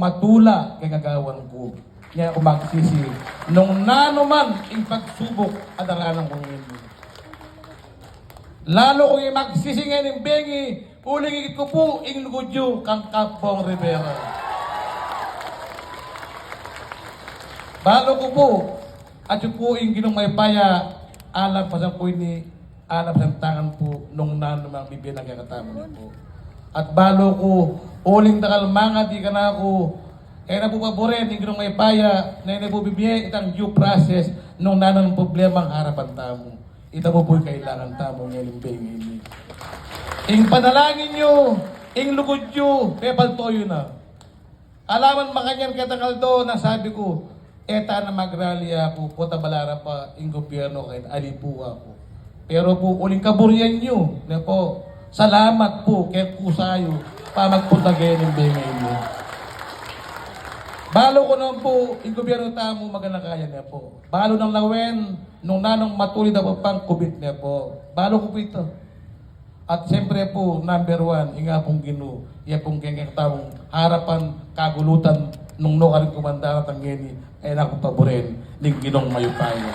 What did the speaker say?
matula kay kagawan ko. Kaya ako magsisi. Nung nanuman ing pagsubok at aranang kong hindi. Lalo kong magsisi ngayon ng bengi, uling ko po ing lugudyo kang Kapong Rivera. Balo ko po, at yung po ing ginong may paya, alam pa sa po ini, alam sa tangan po, nung nanumang bibinang kakatama niyo po. At balo ko, uling takal mga di ka na ako, kaya na po paborin, ginong may paya, na inabubibigay itang due process, nung nanang problema ang harapan tamo. Ito po po'y kailangan tamo ngayon bengi. Ing panalangin nyo, ing lugod nyo, pepaltoyo na. Alaman makanyan katakal do na sabi ko, eta na magrally ako, puta balara pa, ing gobyerno kahit alipo ako. Pero po, uling kaburyan nyo, na po, salamat po kay Kusayo pa magpunta ngayon bengi nyo. Balo ko naman po, yung gobyerno tamo magandang kaya niya po. Balo ng lawen, nung nanong matulid na pang kubit niya po. Balo ko po ito. At siyempre po, number one, nga pong ginu, iya pong gengeng tamong harapan, kagulutan, nung no ka rin kumandarat ang geni, ay nakupaborin, ning ginong mayupaya.